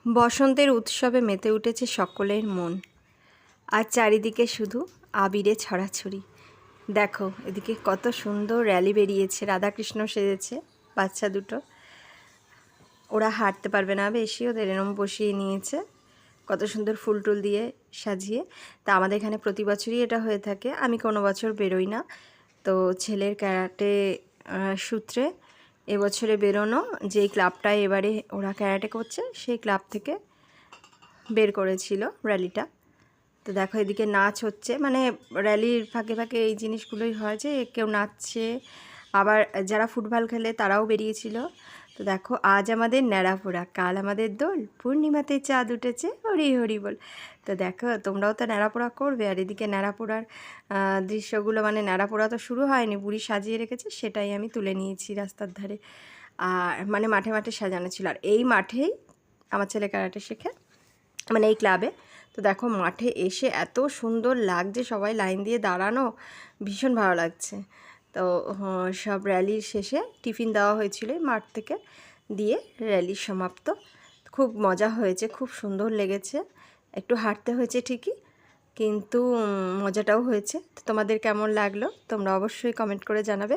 বসন্তের উৎসবে মেতে উঠেছে সকলের মন, আর চারিদিকে শুধু আবিরে ছড়াছড়ি। দেখো এদিকে কত সুন্দর র্যালি বেরিয়েছে, রাধাকৃষ্ণ সেজেছে বাচ্চা দুটো। ওরা হাঁটতে পারবে না বেশি, ওদের এরম বসিয়ে নিয়েছে কত সুন্দর ফুল টুল দিয়ে সাজিয়ে। তা আমাদের এখানে প্রতি বছরই এটা হয়ে থাকে, আমি কোনো বছর বেরোই না। তো ছেলের ক্যারাটে সূত্রে এবছরে বেরোনো, যেই ক্লাবটায় এবারে ওরা ক্যারাটে করছে সেই ক্লাব থেকে বের করেছিল র্যালিটা। তো দেখো এদিকে নাচ হচ্ছে, মানে র্যালির ফাঁকে ফাঁকে এই জিনিসগুলোই হয় যে কেউ নাচছে, আবার যারা ফুটবল খেলে তারাও বেরিয়েছিল। তো দেখো আজ আমাদের ন্যাড়াপোড়া, কাল আমাদের দোল, পূর্ণিমাতে চাঁদ উঠেছে, হরি হরি বল। তো দেখো তোমরাও তো ন্যাড়াপোড়া করবে, আর এদিকে ন্যাড়াপোড়ার দৃশ্যগুলো, মানে ন্যাড়াপোড়া তো শুরু হয়নি, বুড়ি সাজিয়ে রেখেছে, সেটাই আমি তুলে নিয়েছি রাস্তার ধারে। আর মানে মাঠে মাঠে সাজানো ছিল, আর এই মাঠেই আমার ছেলে ক্যারাটে শেখে, মানে এই ক্লাবে। তো দেখো মাঠে এসে এত সুন্দর লাগছে, সবাই লাইন দিয়ে দাঁড়ানো, ভীষণ ভালো লাগছে। তো সব র্যালির শেষে টিফিন দেওয়া হয়েছিল মাঠ থেকে, দিয়ে র্যালির সমাপ্ত। খুব মজা হয়েছে, খুব সুন্দর লেগেছে। একটু হাঁটতে হয়েছে ঠিকই, কিন্তু মজাটাও হয়েছে। তো তোমাদের কেমন লাগলো তোমরা অবশ্যই কমেন্ট করে জানাবে,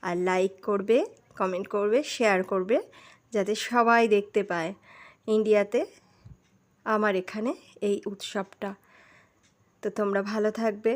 আর লাইক করবে, কমেন্ট করবে, শেয়ার করবে, যাতে সবাই দেখতে পায় ইন্ডিয়াতে আমার এখানে এই উৎসবটা। তো তোমরা ভালো থাকবে।